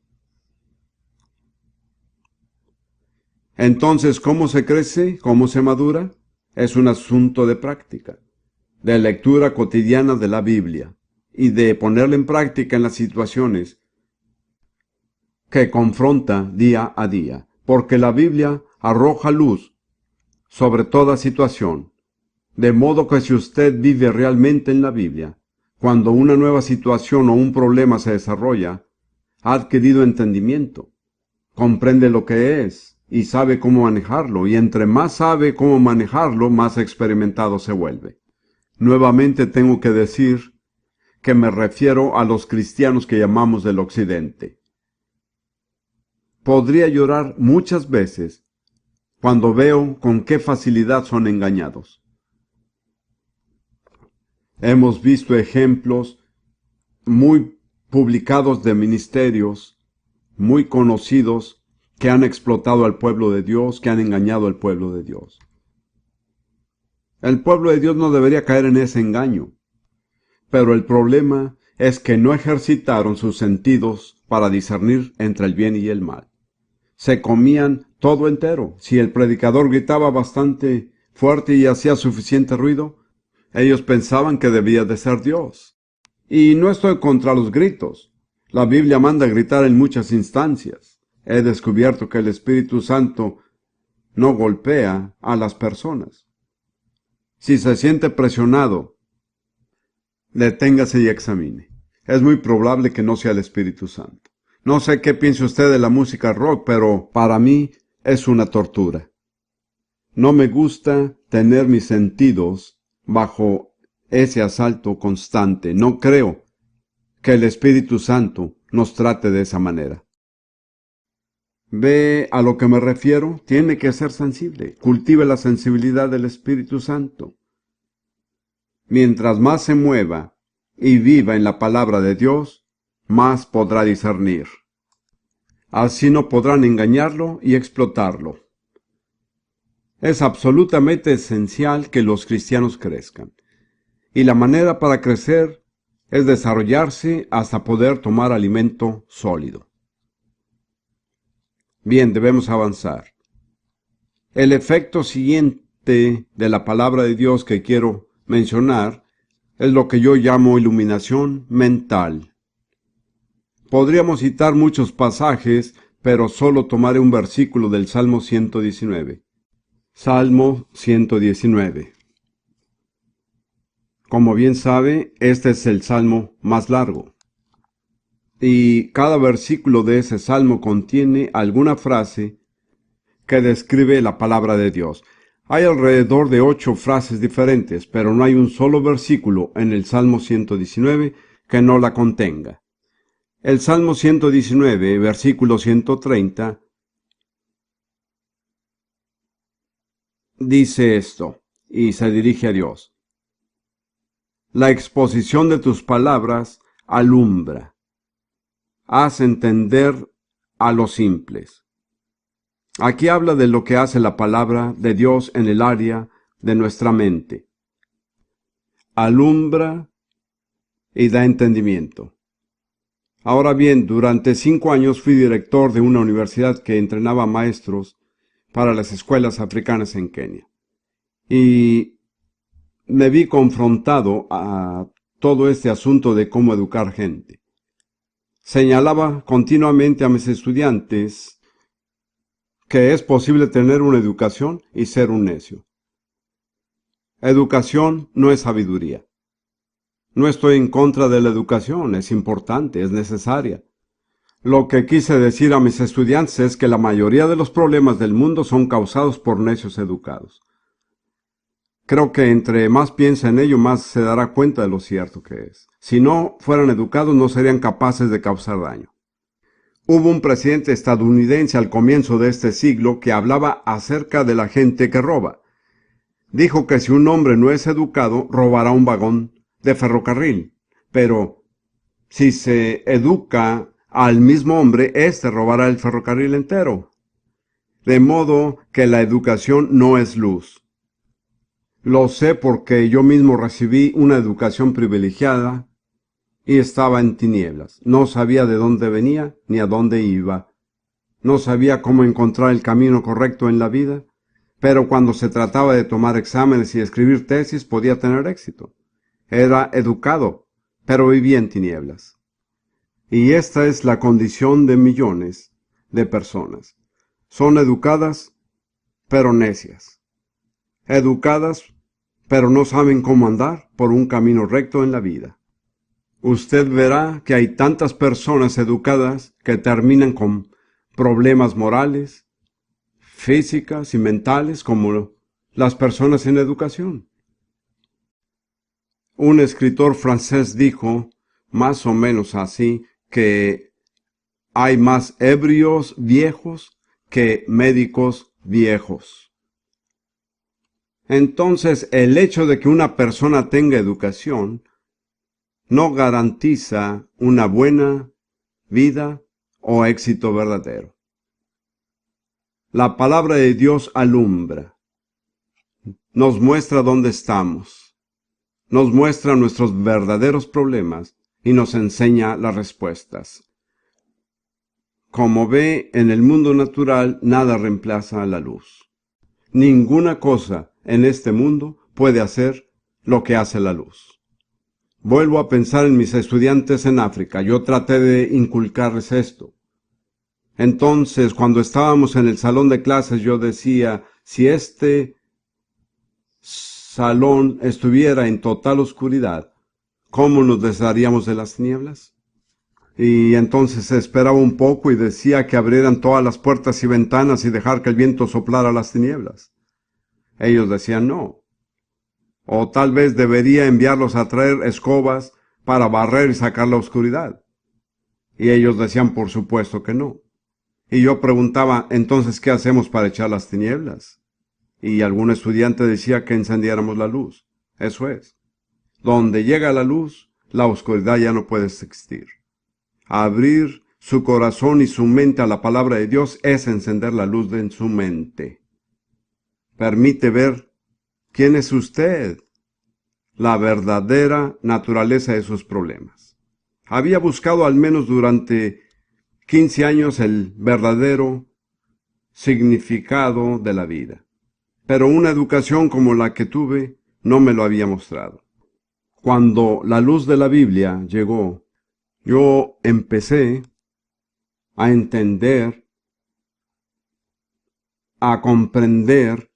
Entonces, ¿cómo se crece? ¿Cómo se madura? Es un asunto de práctica, de lectura cotidiana de la Biblia y de ponerla en práctica en las situaciones que confronta día a día, porque la Biblia arroja luz sobre toda situación, de modo que si usted vive realmente en la Biblia, cuando una nueva situación o un problema se desarrolla, ha adquirido entendimiento, comprende lo que es y sabe cómo manejarlo, y entre más sabe cómo manejarlo, más experimentado se vuelve. Nuevamente tengo que decir que me refiero a los cristianos que llamamos del Occidente. Podría llorar muchas veces cuando veo con qué facilidad son engañados. Hemos visto ejemplos muy publicados de ministerios muy conocidos que han explotado al pueblo de Dios, que han engañado al pueblo de Dios. El pueblo de Dios no debería caer en ese engaño, pero el problema es que no ejercitaron sus sentidos para discernir entre el bien y el mal. Se comían todo entero. Si el predicador gritaba bastante fuerte y hacía suficiente ruido, ellos pensaban que debía de ser Dios. Y no estoy contra los gritos. La Biblia manda gritar en muchas instancias. He descubierto que el Espíritu Santo no golpea a las personas. Si se siente presionado, deténgase y examine. Es muy probable que no sea el Espíritu Santo. No sé qué piensa usted de la música rock, pero para mí es una tortura. No me gusta tener mis sentidos bajo ese asalto constante. No creo que el Espíritu Santo nos trate de esa manera. ¿Ve a lo que me refiero? Tiene que ser sensible. Cultive la sensibilidad del Espíritu Santo. Mientras más se mueva y viva en la palabra de Dios, más podrá discernir. Así no podrán engañarlo y explotarlo. Es absolutamente esencial que los cristianos crezcan. Y la manera para crecer es desarrollarse hasta poder tomar alimento sólido. Bien, debemos avanzar. El efecto siguiente de la palabra de Dios que quiero mencionar es lo que yo llamo iluminación mental. Podríamos citar muchos pasajes, pero solo tomaré un versículo del Salmo 119. Salmo 119. Como bien sabe, este es el salmo más largo. Y cada versículo de ese salmo contiene alguna frase que describe la palabra de Dios. Hay alrededor de 8 frases diferentes, pero no hay un solo versículo en el Salmo 119 que no la contenga. El Salmo 119, versículo 130, dice esto, y se dirige a Dios. La exposición de tus palabras alumbra. Haz entender a los simples. Aquí habla de lo que hace la palabra de Dios en el área de nuestra mente. Alumbra y da entendimiento. Ahora bien, durante 5 años fui director de una universidad que entrenaba maestros para las escuelas africanas en Kenia. Y me vi confrontado a todo este asunto de cómo educar gente. Señalaba continuamente a mis estudiantes que es posible tener una educación y ser un necio. Educación no es sabiduría. No estoy en contra de la educación, es importante, es necesaria. Lo que quise decir a mis estudiantes es que la mayoría de los problemas del mundo son causados por necios educados. Creo que entre más piensa en ello, más se dará cuenta de lo cierto que es. Si no fueran educados, no serían capaces de causar daño. Hubo un presidente estadounidense al comienzo de este siglo que hablaba acerca de la gente que roba. Dijo que si un hombre no es educado, robará un vagón de ferrocarril. Pero Si se educa al mismo hombre, éste robará el ferrocarril entero. De modo que la educación no es luz. Lo sé porque yo mismo recibí una educación privilegiada y estaba en tinieblas. No sabía de dónde venía ni a dónde iba. No sabía cómo encontrar el camino correcto en la vida, pero cuando se trataba de tomar exámenes y escribir tesis podía tener éxito. Era educado, pero vivía en tinieblas. Y esta es la condición de millones de personas. Son educadas, pero necias. Educadas, pero no saben cómo andar por un camino recto en la vida. Usted verá que hay tantas personas educadas que terminan con problemas morales, físicas y mentales como las personas sin educación. Un escritor francés dijo, más o menos así, que hay más ebrios viejos que médicos viejos. Entonces, el hecho de que una persona tenga educación no garantiza una buena vida o éxito verdadero. La palabra de Dios alumbra, nos muestra dónde estamos, nos muestra nuestros verdaderos problemas y nos enseña las respuestas. Como ve, en el mundo natural nada reemplaza a la luz. Ninguna cosa en este mundo puede hacer lo que hace la luz. Vuelvo a pensar en mis estudiantes en África. Yo traté de inculcarles esto. Entonces, cuando estábamos en el salón de clases, yo decía, si este salón estuviera en total oscuridad, ¿cómo nos desharíamos de las tinieblas? Y entonces esperaba un poco y decía que abrieran todas las puertas y ventanas y dejar que el viento soplara las tinieblas. Ellos decían no. O tal vez debería enviarlos a traer escobas para barrer y sacar la oscuridad. Y ellos decían por supuesto que no. Y yo preguntaba, entonces, ¿qué hacemos para echar las tinieblas? Y algún estudiante decía que encendiéramos la luz. Eso es. Donde llega la luz, la oscuridad ya no puede existir. Abrir su corazón y su mente a la palabra de Dios es encender la luz en su mente. Permite ver quién es usted, la verdadera naturaleza de sus problemas. Había buscado al menos durante 15 años el verdadero significado de la vida, pero una educación como la que tuve no me lo había mostrado. Cuando la luz de la Biblia llegó, yo empecé a entender, a comprender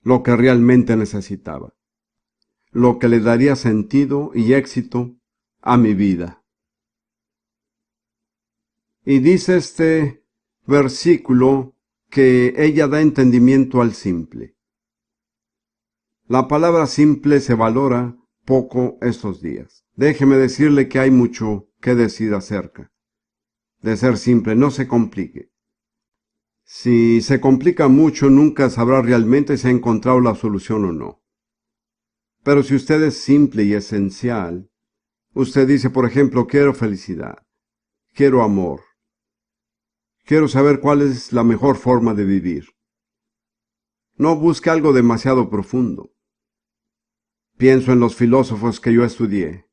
lo que realmente necesitaba, lo que le daría sentido y éxito a mi vida. Y dice este versículo que ella da entendimiento al simple. La palabra simple se valora poco estos días. Déjeme decirle que hay mucho que decir acerca de ser simple. No se complique. Si se complica mucho, nunca sabrá realmente si ha encontrado la solución o no. Pero si usted es simple y esencial, usted dice, por ejemplo, quiero felicidad, quiero amor, quiero saber cuál es la mejor forma de vivir. No busque algo demasiado profundo. Pienso en los filósofos que yo estudié.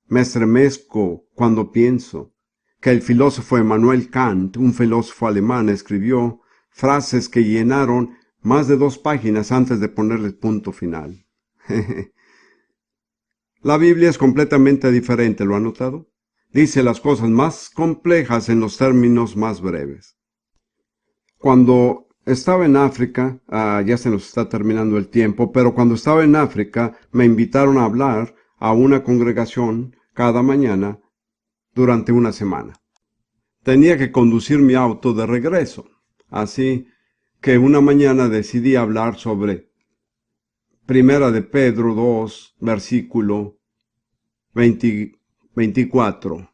Me estremezco cuando pienso que el filósofo Immanuel Kant, un filósofo alemán, escribió frases que llenaron más de 2 páginas antes de ponerle punto final. La Biblia es completamente diferente, ¿lo ha notado? Dice las cosas más complejas en los términos más breves. Cuando estaba en África, ya se nos está terminando el tiempo, pero cuando estaba en África me invitaron a hablar a una congregación cada mañana durante una semana. Tenía que conducir mi auto de regreso, así que una mañana decidí hablar sobre Primera de Pedro 2, versículo 24.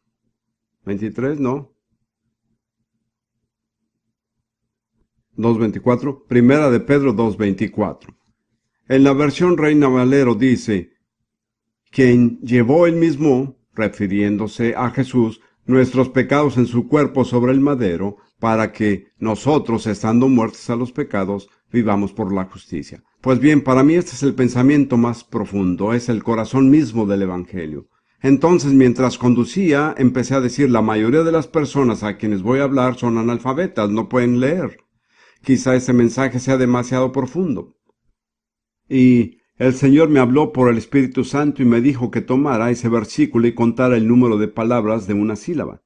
23, ¿no? 2.24. Primera de Pedro 2.24. En la versión Reina Valero dice, quien llevó él mismo refiriéndose a Jesús, nuestros pecados en su cuerpo sobre el madero, para que nosotros, estando muertos a los pecados, vivamos por la justicia. Pues bien, para mí este es el pensamiento más profundo, es el corazón mismo del Evangelio. Entonces, mientras conducía, empecé a decir, la mayoría de las personas a quienes voy a hablar son analfabetas, no pueden leer. Quizá ese mensaje sea demasiado profundo. Y el Señor me habló por el Espíritu Santo y me dijo que tomara ese versículo y contara el número de palabras de una sílaba.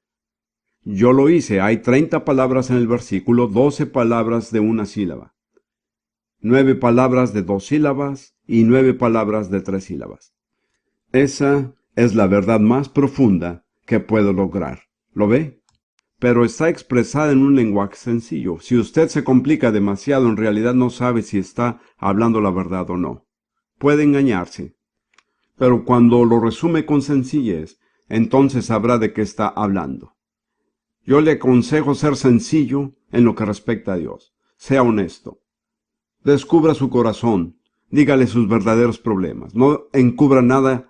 Yo lo hice, hay 30 palabras en el versículo, 12 palabras de una sílaba, 9 palabras de 2 sílabas y 9 palabras de 3 sílabas. Esa es la verdad más profunda que puedo lograr. ¿Lo ve? Pero está expresada en un lenguaje sencillo. Si usted se complica demasiado, en realidad no sabe si está hablando la verdad o no. Puede engañarse. Pero cuando lo resume con sencillez, entonces sabrá de qué está hablando. Yo le aconsejo ser sencillo en lo que respecta a Dios. Sea honesto. Descubra su corazón. Dígale sus verdaderos problemas. No encubra nada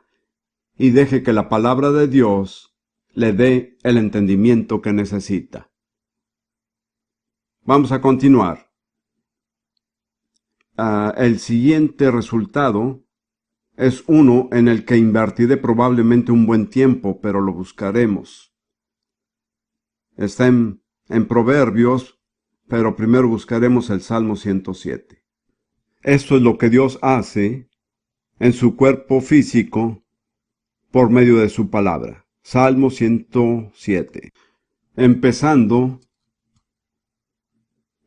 y deje que la palabra de Dios le dé el entendimiento que necesita. Vamos a continuar. El siguiente resultado es uno en el que invertiré probablemente un buen tiempo, pero lo buscaremos. Está en Proverbios, pero primero buscaremos el Salmo 107. Esto es lo que Dios hace en su cuerpo físico por medio de su palabra. Salmo 107. Empezando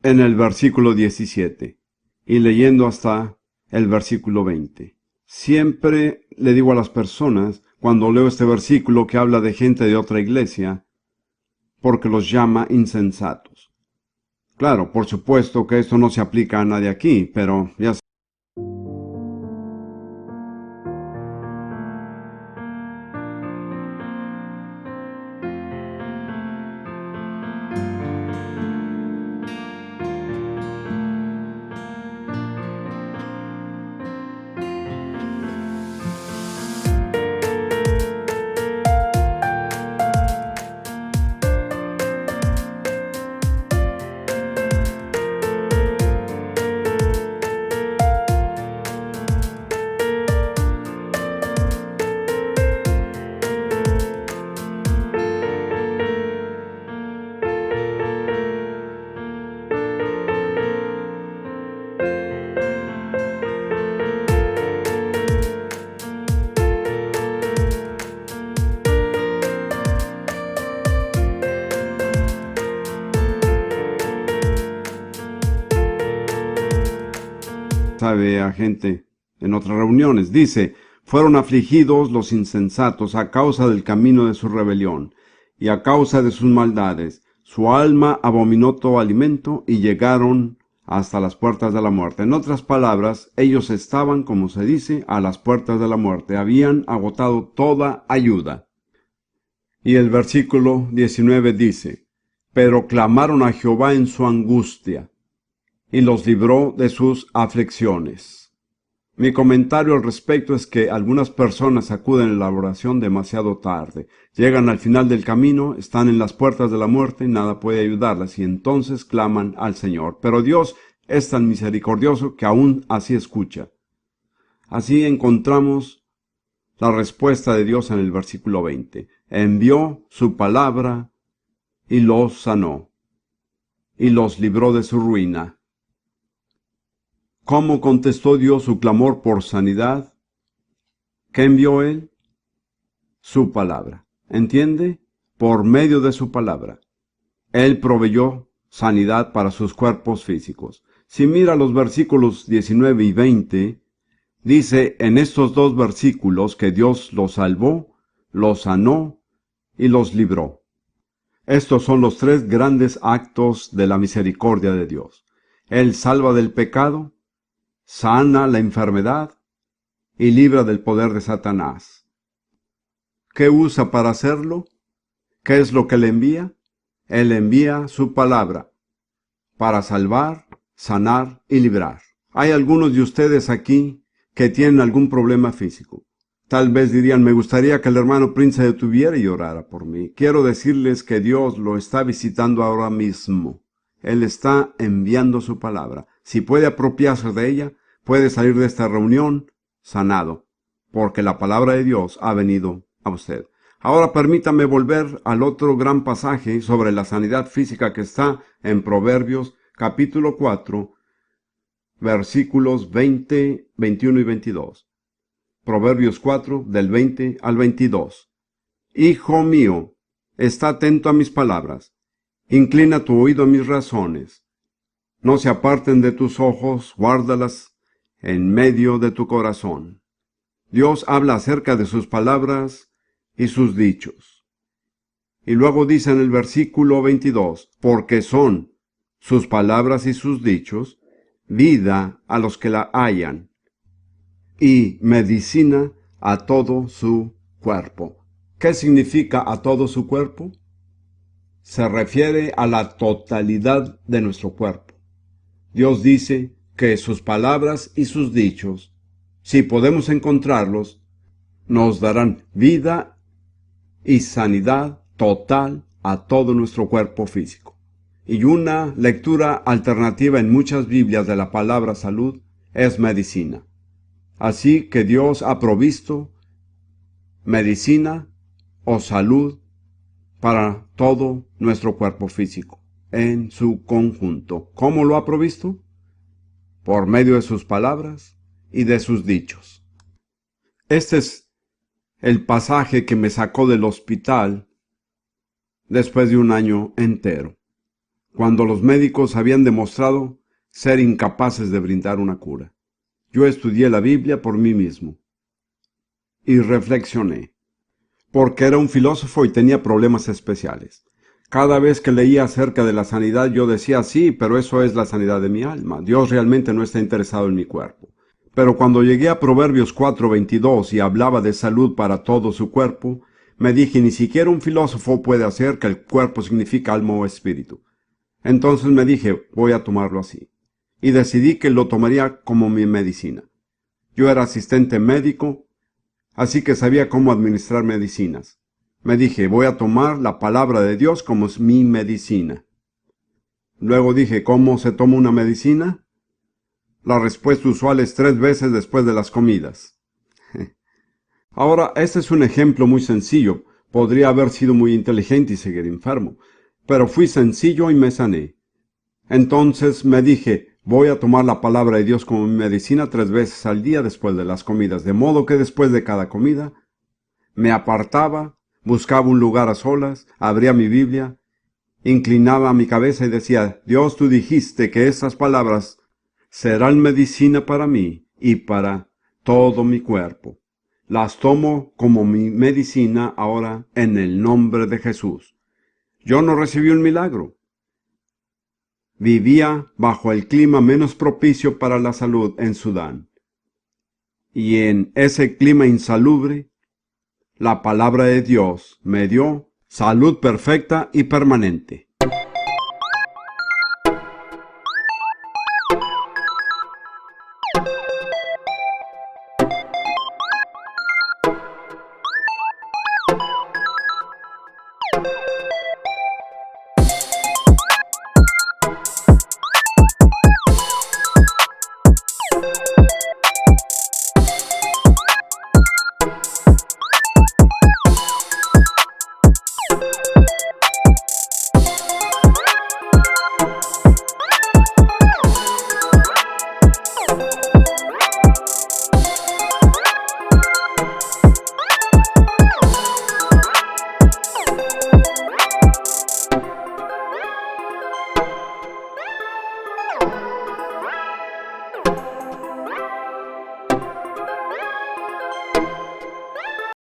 en el versículo 17 y leyendo hasta el versículo 20. Siempre le digo a las personas, cuando leo este versículo que habla de gente de otra iglesia, porque los llama insensatos. Claro, por supuesto que esto no se aplica a nadie aquí, pero ya sabe a gente en otras reuniones. Dice, fueron afligidos los insensatos a causa del camino de su rebelión y a causa de sus maldades. Su alma abominó todo alimento y llegaron hasta las puertas de la muerte. En otras palabras, ellos estaban, como se dice, a las puertas de la muerte. Habían agotado toda ayuda. Y el versículo 19 dice, pero clamaron a Jehová en su angustia, y los libró de sus aflicciones. Mi comentario al respecto es que algunas personas acuden a la oración demasiado tarde. Llegan al final del camino, están en las puertas de la muerte, nada puede ayudarlas y entonces claman al Señor. Pero Dios es tan misericordioso que aún así escucha. Así encontramos la respuesta de Dios en el versículo 20. Envió su palabra y los sanó y los libró de su ruina. ¿Cómo contestó Dios su clamor por sanidad? ¿Qué envió Él? Su palabra. ¿Entiende? Por medio de su palabra. Él proveyó sanidad para sus cuerpos físicos. Si mira los versículos 19 y 20, dice en estos dos versículos que Dios los salvó, los sanó y los libró. Estos son los tres grandes actos de la misericordia de Dios. Él salva del pecado, sana la enfermedad y libra del poder de Satanás. ¿Qué usa para hacerlo? ¿Qué es lo que le envía? Él envía su palabra para salvar, sanar y librar. Hay algunos de ustedes aquí que tienen algún problema físico. Tal vez dirían, me gustaría que el hermano Prince se detuviera y orara por mí. Quiero decirles que Dios lo está visitando ahora mismo. Él está enviando su palabra. Si puede apropiarse de ella, puede salir de esta reunión sanado, porque la palabra de Dios ha venido a usted. Ahora permítame volver al otro gran pasaje sobre la sanidad física que está en Proverbios capítulo 4, versículos 20, 21 y 22. Proverbios 4, del 20 al 22. Hijo mío, está atento a mis palabras, inclina tu oído a mis razones. No se aparten de tus ojos, guárdalas en medio de tu corazón. Dios habla acerca de sus palabras y sus dichos. Y luego dice en el versículo 22, porque son sus palabras y sus dichos vida a los que la hallan, y medicina a todo su cuerpo. ¿Qué significa a todo su cuerpo? Se refiere a la totalidad de nuestro cuerpo. Dios dice que sus palabras y sus dichos, si podemos encontrarlos, nos darán vida y sanidad total a todo nuestro cuerpo físico. Y una lectura alternativa en muchas Biblias de la palabra salud es medicina. Así que Dios ha provisto medicina o salud para todo nuestro cuerpo físico, en su conjunto. ¿Cómo lo ha provisto? Por medio de sus palabras y de sus dichos. Este es el pasaje que me sacó del hospital después de un año entero, cuando los médicos habían demostrado ser incapaces de brindar una cura. Yo estudié la Biblia por mí mismo y reflexioné, porque era un filósofo y tenía problemas especiales. Cada vez que leía acerca de la sanidad yo decía, sí, pero eso es la sanidad de mi alma. Dios realmente no está interesado en mi cuerpo. Pero cuando llegué a Proverbios 4:22 y hablaba de salud para todo su cuerpo, me dije, ni siquiera un filósofo puede hacer que el cuerpo significa alma o espíritu. Entonces me dije, voy a tomarlo así. Y decidí que lo tomaría como mi medicina. Yo era asistente médico, así que sabía cómo administrar medicinas. Me dije, voy a tomar la palabra de Dios como es mi medicina. Luego dije, ¿cómo se toma una medicina? La respuesta usual es 3 veces después de las comidas. Ahora, este es un ejemplo muy sencillo. Podría haber sido muy inteligente y seguir enfermo, pero fui sencillo y me sané. Entonces me dije, voy a tomar la palabra de Dios como mi medicina 3 veces al día después de las comidas, de modo que después de cada comida me apartaba, buscaba un lugar a solas, abría mi Biblia, inclinaba mi cabeza y decía, Dios, tú dijiste que estas palabras serán medicina para mí y para todo mi cuerpo. Las tomo como mi medicina ahora en el nombre de Jesús. Yo no recibí un milagro. Vivía bajo el clima menos propicio para la salud en Sudán. Y en ese clima insalubre, la palabra de Dios me dio salud perfecta y permanente.